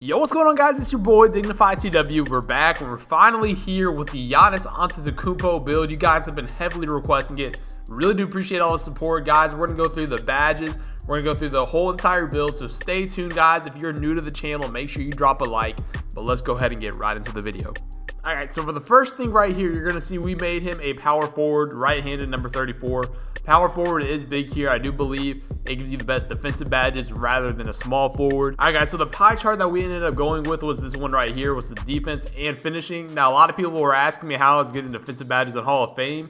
Yo, what's going on, guys? It's your boy Dignified TW. We're back and we're finally here with the Giannis Antetokounmpo build. You guys have been heavily requesting it. Really do appreciate all the support, guys. We're gonna go through the badges. We're gonna go through the whole entire build, so stay tuned, guys. If you're new to the channel, make sure you drop a like. But let's go ahead and get right into the video. All right, so for the first thing right here, you're gonna see we made him a power forward, right-handed, number 34. Power forward is big here. I do believe it gives you the best defensive badges rather than a small forward. All right, guys, so the pie chart that we ended up going with was this one right here, was the defense and finishing. Now, a lot of people were asking me how I was getting defensive badges in Hall of Fame.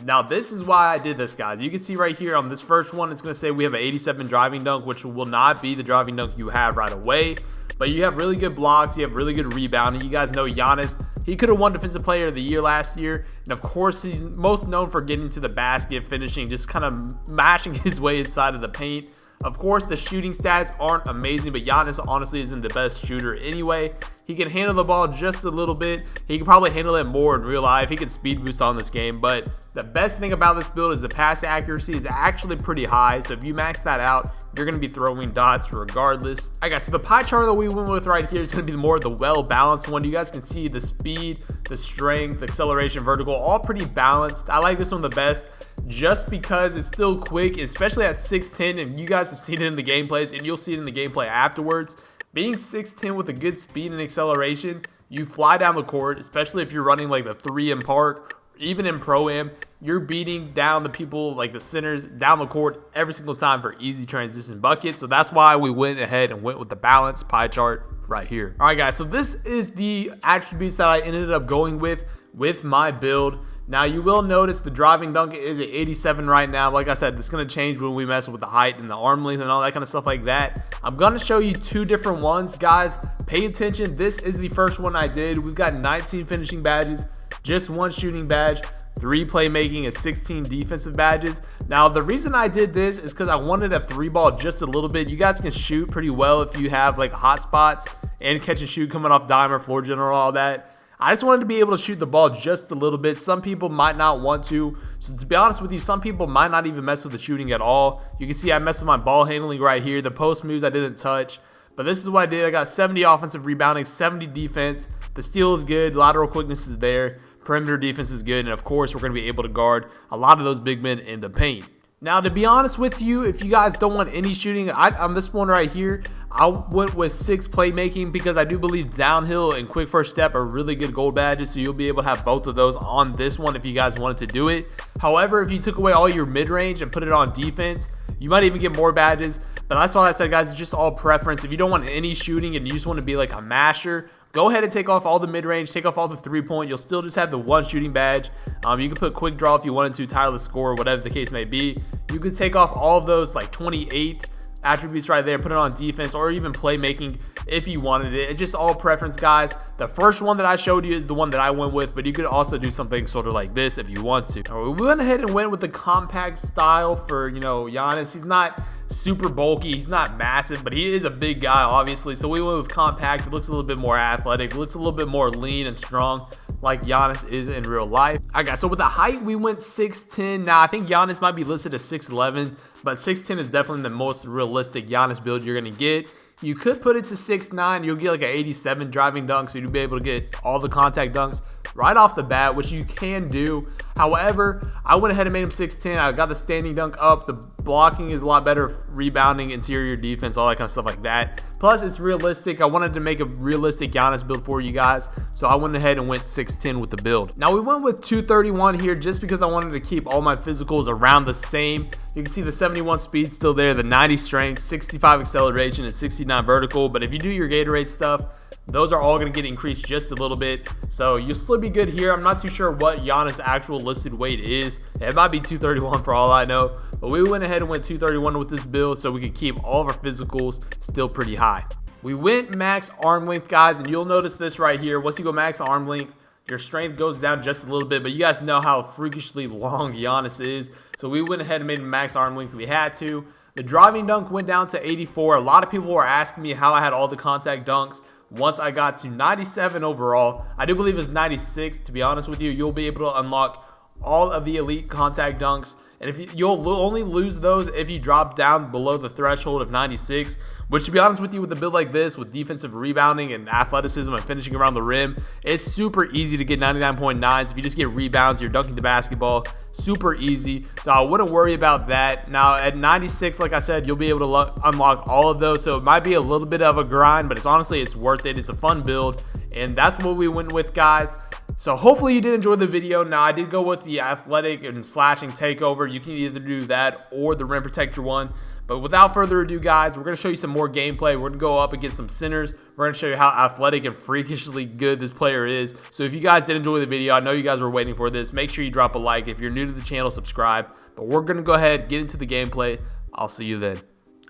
Now, this is why I did this, guys. You can see right here on this first one, it's going to say we have an 87 driving dunk, which will not be the driving dunk you have right away. But you have really good blocks. You have really good rebounding. You guys know Giannis, he could have won Defensive Player of the Year last year. And, of course, he's most known for getting to the basket, finishing, just kind of mashing his way inside of the paint. Of course, the shooting stats aren't amazing, but Giannis honestly isn't the best shooter anyway. He can handle the ball just a little bit. He can probably handle it more in real life. He can speed boost on this game, but the best thing about this build is the pass accuracy is actually pretty high. So if you max that out, you're going to be throwing dots regardless. All right, guys, so the pie chart that we went with right here is going to be more of the well-balanced one. You guys can see the speed, the strength, the acceleration, vertical, all pretty balanced. I like this one the best just because it's still quick, especially at 6'10", and you guys have seen it in the gameplays, and you'll see it in the gameplay afterwards. Being 6'10" with a good speed and acceleration, you fly down the court, especially if you're running like the 3 in park, even in Pro-Am, you're beating down the people, like the centers, down the court every single time for easy transition buckets. So that's why we went ahead and went with the balanced pie chart right here. All right, guys, so this is the attributes that I ended up going with my build. Now, you will notice the driving dunk is at 87 right now. Like I said, it's going to change when we mess with the height and the arm length and all that kind of stuff like that. I'm going to show you two different ones, guys. Pay attention. This is the first one I did. We've got 19 finishing badges, just 1 shooting badge, 3 playmaking, and 16 defensive badges. Now, the reason I did this is because I wanted a 3-ball just a little bit. You guys can shoot pretty well if you have like hot spots and catch and shoot coming off dime or floor general, all that. I just wanted to be able to shoot the ball just a little bit. Some people might not want to. So to be honest with you, some people might not even mess with the shooting at all. You can see I messed with my ball handling right here. The post moves I didn't touch. But this is what I did. I got 70 offensive rebounding, 70 defense. The steal is good. Lateral quickness is there. Perimeter defense is good. And of course, we're going to be able to guard a lot of those big men in the paint. Now, to be honest with you, if you guys don't want any shooting, on this one right here, I went with 6 playmaking because I do believe downhill and quick first step are really good gold badges, so you'll be able to have both of those on this one if you guys wanted to do it. However, if you took away all your mid-range and put it on defense, you might even get more badges. But that's all I said, guys. It's just all preference. If you don't want any shooting and you just want to be like a masher, go ahead and take off all the mid-range, take off all the 3-point. You'll still just have the 1 shooting badge. You can put quick draw if you wanted to, tireless score, whatever the case may be. You could take off all of those like 28 attributes right there, put it on defense or even playmaking if you wanted it. It's just all preference, guys. The first one that I showed you is the one that I went with, but you could also do something sort of like this if you want to. Right, we went ahead and went with the compact style for, Giannis. He's not super bulky, he's not massive, but he is a big guy, obviously. So we went with compact. It looks a little bit more athletic, it looks a little bit more lean and strong, like Giannis is in real life. All right, guys, so with the height, we went 6'10". Now, I think Giannis might be listed as 6'11", but 6'10" is definitely the most realistic Giannis build you're going to get. You could put it to 6'9". You'll get like an 87 driving dunk, so you'll be able to get all the contact dunks right off the bat, which you can do. However, I went ahead and made him 6'10". I got the standing dunk up. The blocking is a lot better, rebounding, interior defense, all that kind of stuff like that. Plus, it's realistic. I wanted to make a realistic Giannis build for you guys, so I went ahead and went 6'10" with the build. Now, we went with 231 here just because I wanted to keep all my physicals around the same. You can see the 71 speed still there, the 90 strength, 65 acceleration, and 69 vertical. But if you do your Gatorade stuff, those are all going to get increased just a little bit. So you'll still be good here. I'm not too sure what Giannis' actual listed weight is. It might be 231 for all I know. But we went ahead and went 231 with this build so we could keep all of our physicals still pretty high. We went max arm length, guys, and you'll notice this right here. Once you go max arm length, your strength goes down just a little bit, but you guys know how freakishly long Giannis is. So we went ahead and made him max arm length. We had to. The driving dunk went down to 84. A lot of people were asking me how I had all the contact dunks. Once I got to 97 overall, I do believe it's 96, to be honest with you. You'll be able to unlock all of the elite contact dunks And if you'll only lose those if you drop down below the threshold of 96, which, to be honest with you, with a build like this, with defensive rebounding and athleticism and finishing around the rim, it's super easy to get 99.9s. If you just get rebounds, you're dunking the basketball. Super easy. So I wouldn't worry about that. Now, at 96, like I said, you'll be able to unlock all of those. So it might be a little bit of a grind, but it's worth it. It's a fun build. And that's what we went with, guys. So hopefully you did enjoy the video. Now, I did go with the athletic and slashing takeover. You can either do that or the rim protector one. But without further ado, guys, we're going to show you some more gameplay. We're going to go up against some centers. We're going to show you how athletic and freakishly good this player is. So if you guys did enjoy the video, I know you guys were waiting for this. Make sure you drop a like. If you're new to the channel, subscribe. But we're going to go ahead, get into the gameplay. I'll see you then.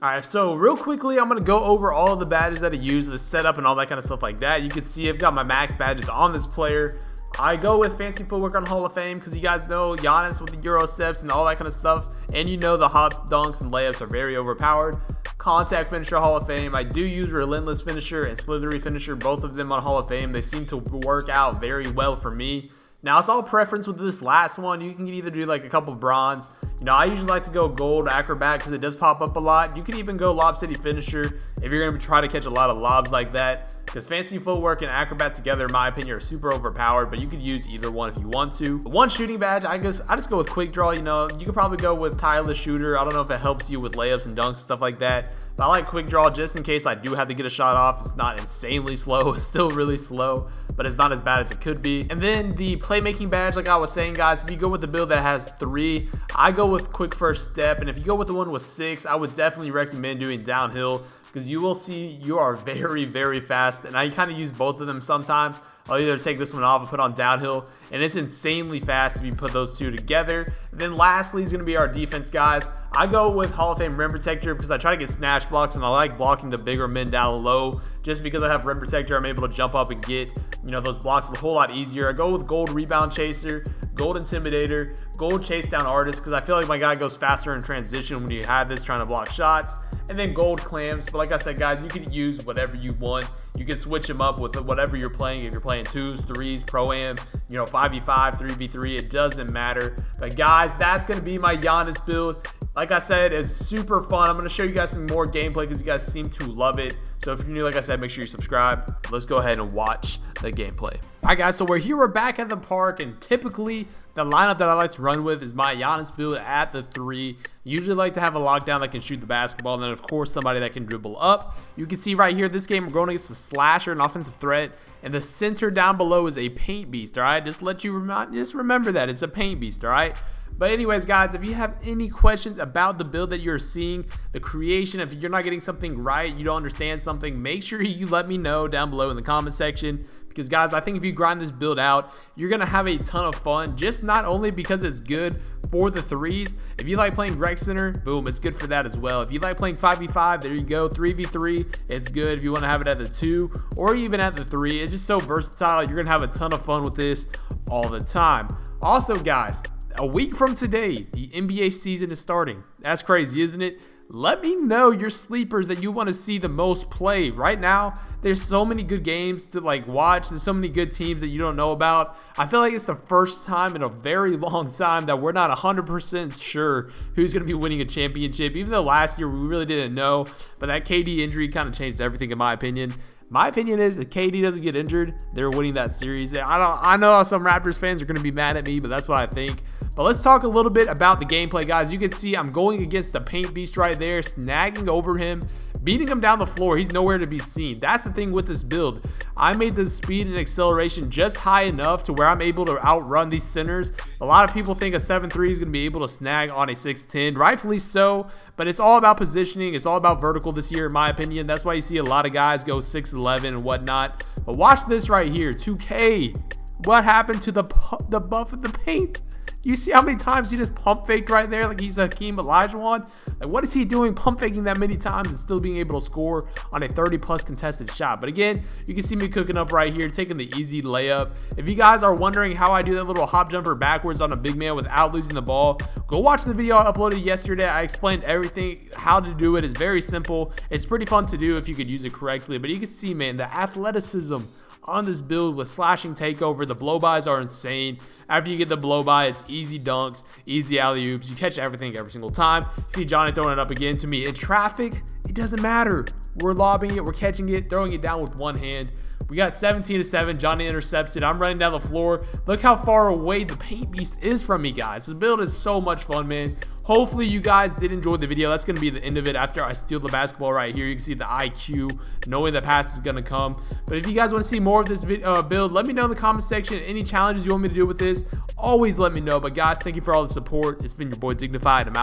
Alright, so real quickly, I'm going to go over all of the badges that I use, the setup and all that kind of stuff like that. You can see I've got my max badges on this player. I go with fancy footwork on Hall of Fame because you guys know Giannis with the Euro steps and all that kind of stuff. And you know the hops, dunks, and layups are very overpowered. Contact finisher Hall of Fame. I do use relentless finisher and slithery finisher, both of them on Hall of Fame. They seem to work out very well for me. Now, it's all preference with this last one. You can either do like a couple bronze. You know, I usually like to go gold acrobat because it does pop up a lot. You can even go lob city finisher if you're going to try to catch a lot of lobs like that. Because fancy footwork and acrobat together, in my opinion, are super overpowered. But you could use either one if you want to. One shooting badge, I just go with quick draw. You know, you could probably go with tireless shooter. I don't know if it helps you with layups and dunks, stuff like that. But I like quick draw just in case I do have to get a shot off. It's not insanely slow. It's still really slow, but it's not as bad as it could be. And then the playmaking badge, like I was saying, guys, if you go with the build that has 3, I go with quick first step. And if you go with the one with 6, I would definitely recommend doing downhill, because you will see you are very, very fast. And I kind of use both of them sometimes. I'll either take this one off and put on downhill, and it's insanely fast if you put those two together. And then lastly is going to be our defense, guys. I go with Hall of Fame rim protector because I try to get snatch blocks, and I like blocking the bigger men down low. Just because I have rim protector, I'm able to jump up and get, you know, those blocks a whole lot easier. I go with gold rebound chaser, gold intimidator, gold chase down artist, because I feel like my guy goes faster in transition when you have this trying to block shots. And then gold clams. But like I said, guys, you can use whatever you want. You can switch them up with whatever you're playing. If you're playing 2s, 3s, pro-am, you know, 5v5, 3v3, it doesn't matter. But guys, that's going to be my Giannis build. Like I said, it's super fun. I'm going to show you guys some more gameplay because you guys seem to love it. So if you're new, like I said, make sure you subscribe. Let's go ahead and watch the gameplay. All right, guys, so we're back at the park, and typically the lineup that I like to run with is my Giannis build at the 3. Usually like to have a lockdown that can shoot the basketball, and then of course somebody that can dribble up. You can see right here, this game we're going against a slasher, an offensive threat, and the center down below is a paint beast. All right, just remember that it's a paint beast. All right. But anyways, guys, if you have any questions about the build that you're seeing, the creation, if you're not getting something right, you don't understand something, make sure you let me know down below in the comment section. Because, guys, I think if you grind this build out, you're going to have a ton of fun. Just not only because it's good for the 3s. If you like playing Rec Center, boom, it's good for that as well. If you like playing 5v5, there you go. 3v3, it's good if you want to have it at the 2 or even at the 3. It's just so versatile. You're going to have a ton of fun with this all the time. Also, guys, a week from today, the NBA season is starting. That's crazy, isn't it? Let me know your sleepers that you want to see the most play. Right now, there's so many good games to like watch. There's so many good teams that you don't know about. I feel like it's the first time in a very long time that we're not 100% sure who's going to be winning a championship. Even though last year we really didn't know, but that KD injury kind of changed everything in my opinion. My opinion is if KD doesn't get injured, they're winning that series. I know some Raptors fans are going to be mad at me, but that's what I think. But let's talk a little bit about the gameplay, guys. You can see I'm going against the paint beast right there, snagging over him, beating him down the floor. He's nowhere to be seen. That's the thing with this build. I made the speed and acceleration just high enough to where I'm able to outrun these centers. A lot of people think a 7'3 is going to be able to snag on a 6'10. Rightfully so, but it's all about positioning. It's all about vertical this year, in my opinion. That's why you see a lot of guys go 6'11 and whatnot. But watch this right here, 2K. What happened to the buff of the paint? You see how many times he just pump faked right there like he's Hakeem Olajuwon? Like, what is he doing pump faking that many times and still being able to score on a 30+ contested shot? But again, you can see me cooking up right here, taking the easy layup. If you guys are wondering how I do that little hop jumper backwards on a big man without losing the ball, go watch the video I uploaded yesterday. I explained everything, how to do it. It's very simple. It's pretty fun to do if you could use it correctly. But you can see, man, the athleticism on this build with slashing takeover. The blow-bys are insane. After you get the blow-by, it's easy dunks, easy alley-oops. You catch everything every single time. You see Johnny throwing it up again. To me, in traffic, it doesn't matter. We're lobbing it, we're catching it, throwing it down with one hand. We got 17-7. Johnny intercepts it. I'm running down the floor. Look how far away the paint beast is from me, guys. This build is so much fun, man. Hopefully you guys did enjoy the video. That's going to be the end of it. After I steal the basketball right here, you can see the IQ, knowing the pass is going to come. But if you guys want to see more of this build, let me know in the comment section. Any challenges you want me to do with this, always let me know. But guys, thank you for all the support. It's been your boy Dignified. I'm out.